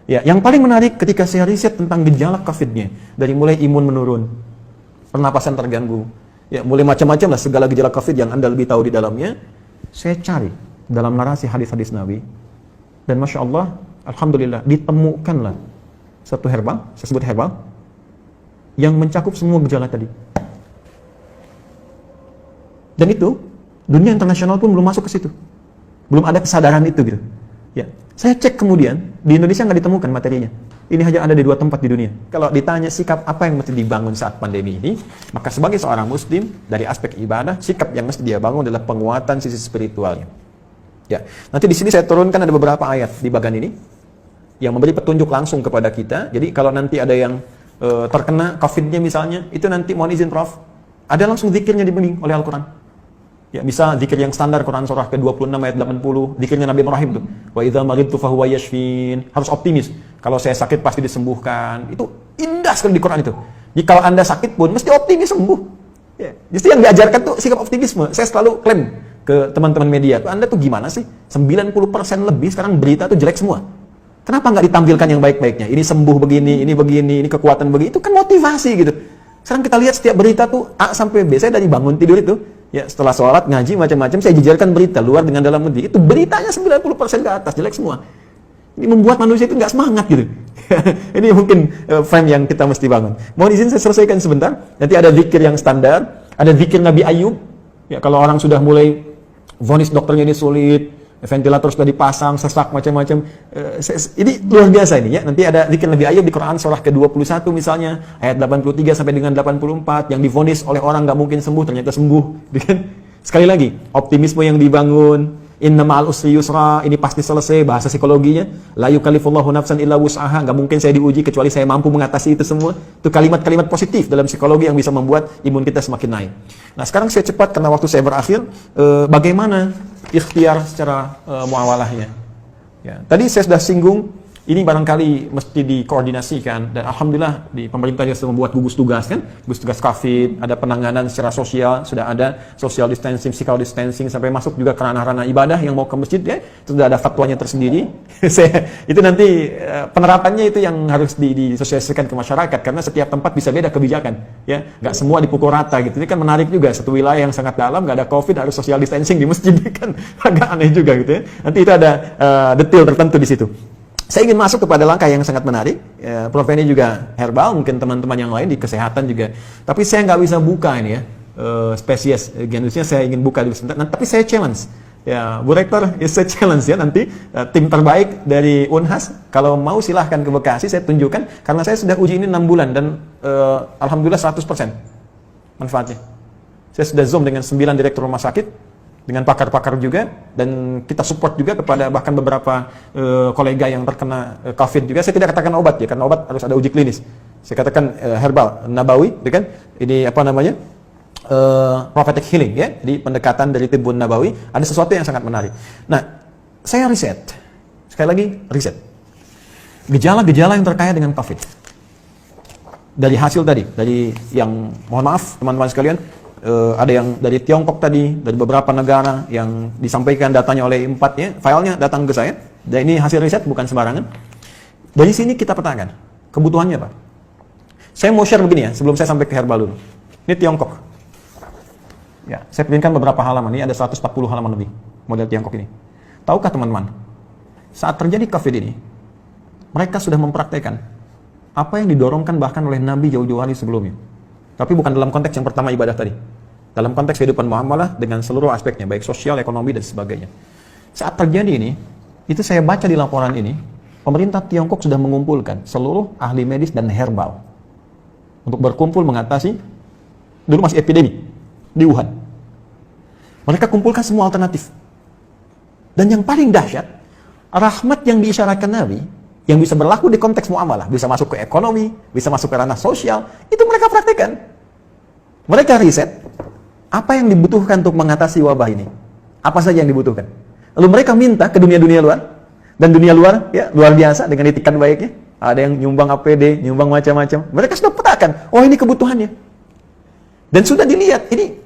Ya, yang paling menarik ketika saya riset tentang gejala COVID-nya, dari mulai imun menurun, pernapasan terganggu, ya mulai macam-macam lah segala gejala COVID yang Anda lebih tahu di dalamnya, saya cari dalam narasi hadis-hadis Nabi, dan Masya Allah, Alhamdulillah, ditemukanlah satu herbal, saya sebut herbal, yang mencakup semua gejala tadi. Dan itu, dunia internasional pun belum masuk ke situ. Belum ada kesadaran itu gitu. Ya, saya cek kemudian, di Indonesia nggak ditemukan materinya. Ini hanya ada di 2 tempat di dunia. Kalau ditanya sikap apa yang mesti dibangun saat pandemi ini, maka sebagai seorang muslim, dari aspek ibadah, sikap yang mesti dia bangun adalah penguatan sisi spiritualnya. Ya, nanti di sini saya turunkan ada beberapa ayat di bagian ini, yang memberi petunjuk langsung kepada kita. Jadi kalau nanti ada yang terkena COVID-nya misalnya, itu nanti mohon izin Prof, ada langsung zikirnya dibimbing oleh Al-Quran. Ya, bisa zikir yang standar Quran surah ke-26 ayat 80, zikirnya Nabi Ibrahim tuh. Wa idza maridtu fahuwa yashfin. Harus optimis. Kalau saya sakit pasti disembuhkan. Itu indah sekali di Quran itu. Jadi kalau Anda sakit pun mesti optimis sembuh. Ya, justru yang diajarkan tuh sikap optimisme. Saya selalu klaim ke teman-teman media, Anda tuh gimana sih? 90% lebih sekarang berita tuh jelek semua. Kenapa nggak ditampilkan yang baik-baiknya? Ini sembuh begini, ini kekuatan begini. Itu kan motivasi gitu. Sekarang kita lihat setiap berita tuh A sampai B. Saya dari bangun tidur itu, ya setelah sholat, ngaji, macam-macam, saya jejerkan berita luar dengan dalam negeri. Itu beritanya 90% ke atas, jelek semua. Ini membuat manusia itu nggak semangat gitu. Ini mungkin frame yang kita mesti bangun. Mohon izin saya selesaikan sebentar. Nanti ada zikir yang standar, ada zikir Nabi Ayub. Ya kalau orang sudah mulai vonis dokternya ini sulit, ventilator sudah dipasang, sesak macam-macam. Ini luar biasa ini ya. Nanti ada zikir Nabi Ayub di Quran surah ke-21 misalnya, ayat 83 sampai dengan 84 yang divonis oleh orang nggak mungkin sembuh ternyata sembuh. Sekali lagi, optimisme yang dibangun, inna ma'al usri yusra, ini pasti selesai, bahasa psikologinya. La yukallifullahu nafsan illa wus'aha, nggak mungkin saya diuji kecuali saya mampu mengatasi itu semua. Itu kalimat-kalimat positif dalam psikologi yang bisa membuat imun kita semakin naik. Nah sekarang saya cepat karena waktu saya berakhir, bagaimana ikhtiar secara muawalahnya. Ya, tadi saya sudah singgung, ini barangkali mesti dikoordinasikan, dan Alhamdulillah di pemerintah sudah membuat gugus tugas kan, gugus tugas COVID, ada penanganan secara sosial, sudah ada social distancing, physical distancing, sampai masuk juga ke ranah-ranah ibadah yang mau ke masjid ya, sudah ada fatwanya tersendiri. Itu nanti penerapannya itu yang harus disosialisasikan ke masyarakat, karena setiap tempat bisa beda kebijakan, ya, nggak semua dipukul rata gitu. Ini kan menarik juga, satu wilayah yang sangat dalam nggak ada COVID harus social distancing di masjid, kan agak aneh juga gitu ya. Nanti itu ada detail tertentu di situ. Saya ingin masuk kepada langkah yang sangat menarik. Prof ini juga herbal, mungkin teman-teman yang lain di kesehatan juga. Tapi saya nggak bisa buka ini ya, spesies genusnya saya ingin buka dulu sebentar. Nah, tapi saya challenge. Ya, Bu Rektor, saya challenge ya nanti tim terbaik dari Unhas, kalau mau silahkan ke Bekasi, saya tunjukkan. Karena saya sudah uji ini 6 bulan dan Alhamdulillah 100% manfaatnya. Saya sudah zoom dengan 9 direktur rumah sakit, dengan pakar-pakar juga, dan kita support juga kepada bahkan beberapa kolega yang terkena COVID juga. Saya tidak katakan obat ya, karena obat harus ada uji klinis. Saya katakan herbal, nabawi, ya kan? Ini apa namanya? Prophetic healing ya. Jadi pendekatan dari tibbun nabawi, ada sesuatu yang sangat menarik. Nah, saya riset. Sekali lagi riset. Gejala-gejala yang terkait dengan COVID. Dari hasil tadi, dari yang mohon maaf teman-teman sekalian, ada yang dari Tiongkok tadi, dari beberapa negara yang disampaikan datanya oleh 4 ya, filenya datang ke saya. Dan ini hasil riset bukan sembarangan. Dari sini kita petakan kebutuhannya Pak. Saya mau share begini ya, sebelum saya sampai ke herbal dulu. Ini Tiongkok. Ya, saya pilihkan beberapa halaman, ini ada 140 halaman lebih model Tiongkok ini. Tahukah teman-teman, saat terjadi COVID ini, mereka sudah mempraktekkan apa yang didorongkan bahkan oleh Nabi jauh-jauh hari sebelumnya. Tapi bukan dalam konteks yang pertama ibadah tadi. Dalam konteks kehidupan muamalah dengan seluruh aspeknya, baik sosial, ekonomi, dan sebagainya. Saat terjadi ini, itu saya baca di laporan ini, pemerintah Tiongkok sudah mengumpulkan seluruh ahli medis dan herbal untuk berkumpul mengatasi, dulu masih epidemi, di Wuhan. Mereka kumpulkan semua alternatif. Dan yang paling dahsyat, rahmat yang diisyaratkan Nabi, yang bisa berlaku di konteks muamalah, bisa masuk ke ekonomi, bisa masuk ke ranah sosial, itu mereka praktekkan. Mereka riset, apa yang dibutuhkan untuk mengatasi wabah ini? Apa saja yang dibutuhkan? Lalu mereka minta ke dunia-dunia luar, dan dunia luar, ya luar biasa dengan itikan baiknya. Ada yang nyumbang APD, nyumbang macam-macam. Mereka sudah petakan, oh ini kebutuhannya. Dan sudah dilihat, ini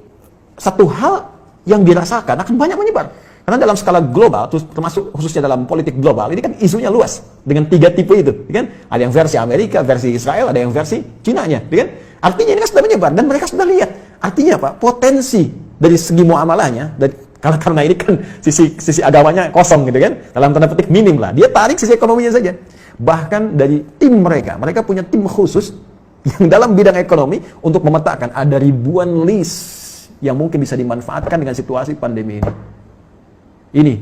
satu hal yang dirasakan akan banyak menyebar. Karena dalam skala global, termasuk khususnya dalam politik global, ini kan isunya luas dengan 3 tipe itu, kan? Ada yang versi Amerika, versi Israel, ada yang versi Cina-nya, kan? Artinya ini kan sudah menyebar dan mereka sudah lihat. Artinya apa? Potensi dari segi muamalahnya, karena ini kan sisi agamanya kosong gitu kan, dalam tanda petik minim lah. Dia tarik sisi ekonominya saja. Bahkan dari tim mereka punya tim khusus yang dalam bidang ekonomi untuk memetakan ada ribuan list yang mungkin bisa dimanfaatkan dengan situasi pandemi ini. Ini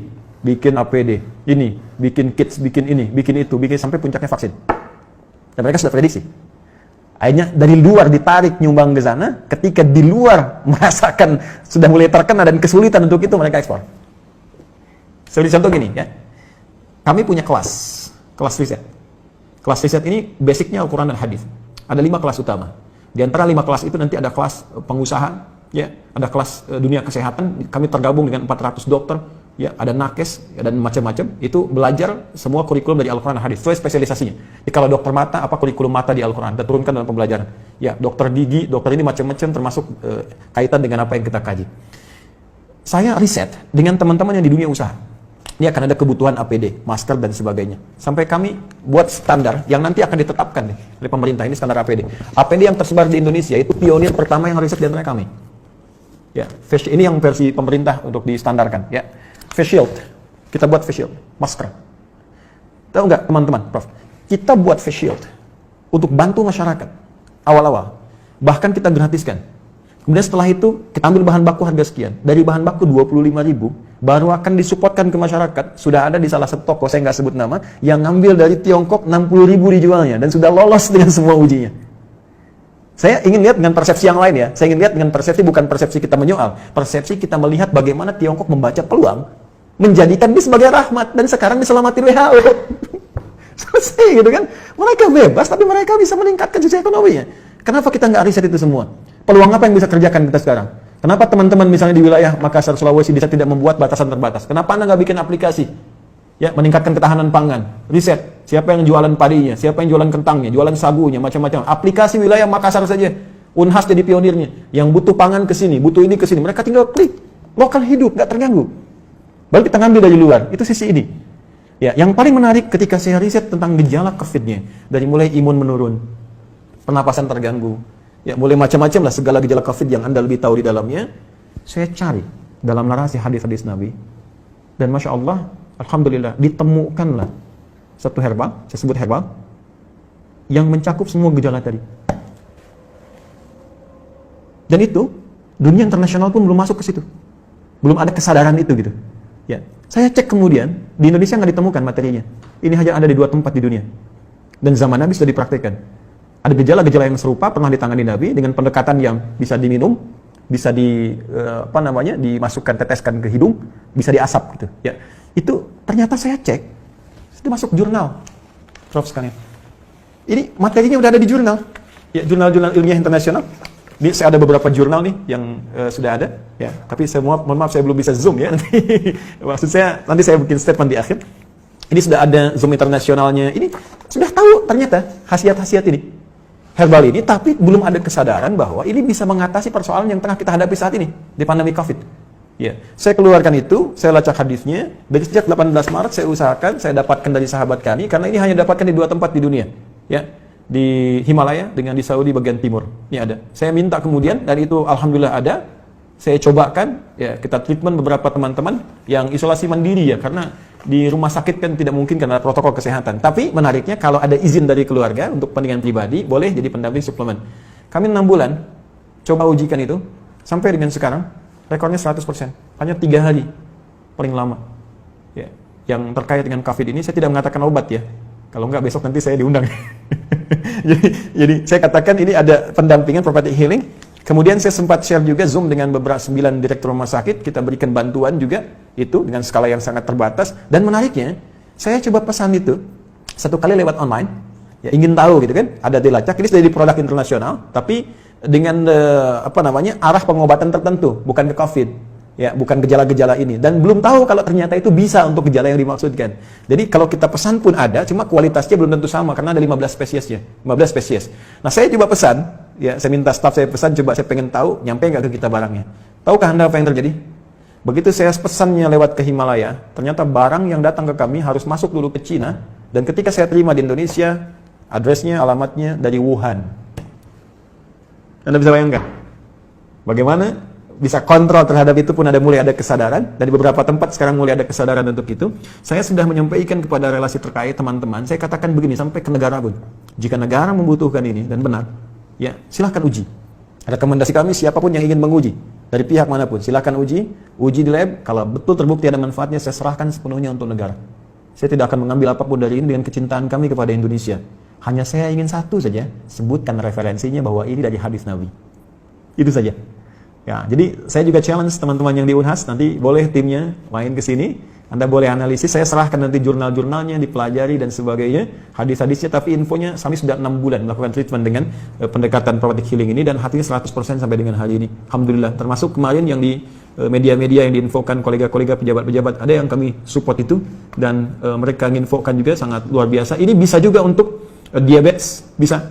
bikin APD, ini bikin kits, bikin ini, bikin itu, bikin sampai puncaknya vaksin. Dan mereka sudah prediksi. Akhirnya dari luar ditarik nyumbang ke sana, ketika di luar merasakan sudah mulai terkena dan kesulitan untuk itu, mereka ekspor. Seperti contoh gini ya, kami punya kelas riset. Kelas riset ini basicnya Al-Quran dan Hadis. Ada 5 kelas utama. Di antara 5 kelas itu nanti ada kelas pengusaha, ya, ada kelas dunia kesehatan. Kami tergabung dengan 400 dokter, ya, ada nakes ya, dan macam-macam. Itu belajar semua kurikulum dari Al-Quran dan Hadis. Itu spesialisasinya. Jadi kalau dokter mata, apa kurikulum mata di Al-Quran? Kita turunkan dalam pembelajaran. Ya, dokter gigi, dokter ini macam-macam termasuk kaitan dengan apa yang kita kaji. Saya riset dengan teman-teman yang di dunia usaha. Ini akan ada kebutuhan APD, masker dan sebagainya. Sampai kami buat standar yang nanti akan ditetapkan nih oleh pemerintah. Ini standar APD. APD yang tersebar di Indonesia itu pionir pertama yang riset di antara kami. Ya, ini yang versi pemerintah untuk distandarkan. Ya, face shield. Kita buat face shield, masker. Tahu nggak teman-teman, Prof? Kita buat face shield untuk bantu masyarakat awal-awal. Bahkan kita gratiskan. Kemudian setelah itu kita ambil bahan baku harga sekian. Dari bahan baku 25.000 baru akan disupportkan ke masyarakat. Sudah ada di salah satu toko, saya nggak sebut nama, yang ngambil dari Tiongkok 60.000 dijualnya dan sudah lolos dengan semua ujinya. Saya ingin lihat dengan persepsi yang lain ya. Saya ingin lihat dengan persepsi, bukan persepsi kita menyoal. Persepsi kita melihat bagaimana Tiongkok membaca peluang, menjadikan ini sebagai rahmat, dan sekarang diselamatin WHO. Selesai gitu kan. Mereka bebas, tapi mereka bisa meningkatkan sisi ekonominya. Kenapa kita nggak riset itu semua? Peluang apa yang bisa kerjakan kita sekarang? Kenapa teman-teman misalnya di wilayah Makassar, Sulawesi bisa tidak membuat batasan terbatas? Kenapa Anda nggak bikin aplikasi? Ya, meningkatkan ketahanan pangan. Riset, siapa yang jualan padinya, siapa yang jualan kentangnya, jualan sagunya, macam-macam. Aplikasi wilayah Makassar saja. Unhas jadi pionirnya. Yang butuh pangan ke sini, butuh ini ke sini. Mereka tinggal klik. Lokal hidup, nggak terganggu. Baru kita ngambil dari luar. Itu sisi ini. Ya, yang paling menarik ketika saya riset tentang gejala COVID-nya, dari mulai imun menurun, pernapasan terganggu, ya mulai macam-macam lah segala gejala COVID yang Anda lebih tahu di dalamnya, saya cari dalam narasi hadis-hadis Nabi. Dan Masya Allah, Alhamdulillah, ditemukanlah satu herbal, saya sebut herbal, yang mencakup semua gejala tadi. Dan itu, dunia internasional pun belum masuk ke situ. Belum ada kesadaran itu gitu. Ya, saya cek kemudian, di Indonesia nggak ditemukan materinya. Ini hanya ada di 2 tempat di dunia. Dan zaman Nabi sudah dipraktikkan. Ada gejala-gejala yang serupa pernah ditangani Nabi dengan pendekatan yang bisa diminum, bisa dimasukkan, teteskan ke hidung, bisa diasap gitu. Ya, itu ternyata saya cek, sudah masuk jurnal, Prof sekalian. Ini materinya udah ada di jurnal, ya, jurnal-jurnal ilmiah internasional. Ini saya ada beberapa jurnal nih yang sudah ada, ya. Tapi mohon maaf saya belum bisa zoom ya. Maksud saya nanti saya bikin statement di akhir. Ini sudah ada zoom internasionalnya. Ini sudah tahu ternyata khasiat-khasiat ini. Herbal ini, tapi belum ada kesadaran bahwa ini bisa mengatasi persoalan yang tengah kita hadapi saat ini di pandemi COVID. Ya, saya keluarkan itu, saya lacak hadisnya. Dari sejak 18 Maret saya usahakan, saya dapatkan dari sahabat kami, karena ini hanya dapatkan di 2 tempat di dunia. Ya, di Himalaya dengan di Saudi bagian timur. Ini ada. Saya minta kemudian, dan itu alhamdulillah ada. Saya cobakan, ya, kita treatment beberapa teman-teman yang isolasi mandiri ya, karena di rumah sakit kan tidak mungkin karena protokol kesehatan. Tapi menariknya kalau ada izin dari keluarga untuk kepentingan pribadi, boleh jadi pendamping suplemen. Kami 6 bulan coba ujikan itu, sampai dengan sekarang rekornya 100%. Hanya 3 hari paling lama. Ya, yang terkait dengan COVID ini saya tidak mengatakan obat ya. Kalau enggak besok nanti saya diundang. jadi saya katakan ini ada pendampingan prophetic healing. Kemudian saya sempat share juga Zoom dengan beberapa 9 direktur rumah sakit, kita berikan bantuan juga itu dengan skala yang sangat terbatas. Dan menariknya, saya coba pesan itu 1 kali lewat online, ya ingin tahu gitu kan, ada dilacak, ini sudah di produk internasional, tapi dengan arah pengobatan tertentu, bukan ke COVID, ya bukan gejala-gejala ini, dan belum tahu kalau ternyata itu bisa untuk gejala yang dimaksudkan. Jadi kalau kita pesan pun ada, cuma kualitasnya belum tentu sama karena ada 15 spesiesnya, 15 spesies. Nah saya coba pesan, ya saya minta staff saya pesan, coba saya pengen tahu nyampe nggak ke kita barangnya. Tahukah Anda apa yang terjadi? Begitu saya pesannya lewat ke Himalaya, ternyata barang yang datang ke kami harus masuk dulu ke Cina, dan ketika saya terima di Indonesia, addressnya, alamatnya dari Wuhan. Anda bisa bayangkan bagaimana bisa kontrol terhadap itu pun mulai ada kesadaran. Dari beberapa tempat sekarang mulai ada kesadaran untuk itu. Saya sudah menyampaikan kepada relasi terkait teman-teman, saya katakan begini sampai ke negara pun. Jika negara membutuhkan ini dan benar, ya silahkan uji. Rekomendasi kami siapapun yang ingin menguji dari pihak manapun, silahkan uji di lab. Kalau betul terbukti ada manfaatnya, saya serahkan sepenuhnya untuk negara. Saya tidak akan mengambil apapun dari ini dengan kecintaan kami kepada Indonesia. Hanya saya ingin satu saja, sebutkan referensinya bahwa ini dari hadis Nabi. Itu saja. Ya, jadi saya juga challenge teman-teman yang di Unhas, nanti boleh timnya main ke sini, Anda boleh analisis, saya serahkan nanti jurnal-jurnalnya, dipelajari dan sebagainya, hadis-hadisnya, tapi infonya kami sudah 6 bulan melakukan treatment dengan pendekatan prophetic healing ini, dan hatinya 100% sampai dengan hari ini. Alhamdulillah, termasuk kemarin yang di media-media yang diinfokan kolega-kolega pejabat-pejabat, ada yang kami support itu, dan mereka menginfokan juga sangat luar biasa. Ini bisa juga untuk diabetes, bisa.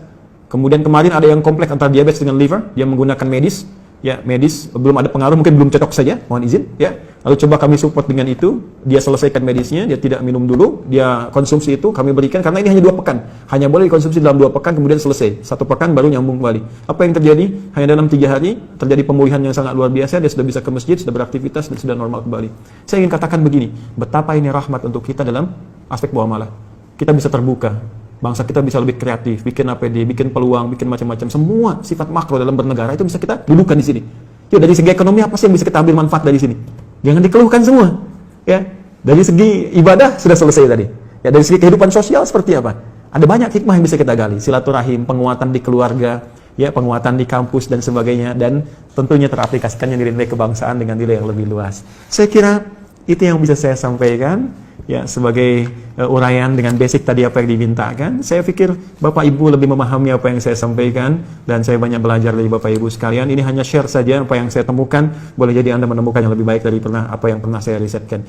Kemudian kemarin ada yang kompleks antara diabetes dengan liver, dia menggunakan medis, ya medis belum ada pengaruh, mungkin belum cocok saja, mohon izin, ya. Lalu coba kami support dengan itu, dia selesaikan medisnya, dia tidak minum dulu, dia konsumsi itu, kami berikan, karena ini hanya 2 pekan, hanya boleh dikonsumsi dalam 2 pekan, kemudian selesai, 1 pekan baru nyambung kembali. Apa yang terjadi? Hanya dalam 3 hari, terjadi pemulihan yang sangat luar biasa, dia sudah bisa ke masjid, sudah beraktivitas, dan sudah normal kembali. Saya ingin katakan begini, betapa ini rahmat untuk kita dalam aspek muamalah. Kita bisa terbuka, bangsa kita bisa lebih kreatif, bikin APD, bikin peluang, bikin macam-macam, semua sifat makro dalam bernegara itu bisa kita dudukan di sini. Yuk, dari segi ekonomi apa sih yang bisa kita ambil manfaat dari sini? Jangan dikeluhkan semua. Ya, dari segi ibadah sudah selesai tadi. Ya, dari segi kehidupan sosial seperti apa? Ada banyak hikmah yang bisa kita gali, silaturahim, penguatan di keluarga, ya, penguatan di kampus dan sebagainya, dan tentunya teraplikasikannya nilai-nilai kebangsaan dengan nilai yang lebih luas. Saya kira itu yang bisa saya sampaikan. Ya, sebagai uraian dengan basic tadi apa yang dimintakan. Saya pikir Bapak Ibu lebih memahami apa yang saya sampaikan, dan saya banyak belajar dari Bapak Ibu sekalian. Ini hanya share saja apa yang saya temukan, boleh jadi Anda menemukan yang lebih baik dari apa yang pernah saya risetkan.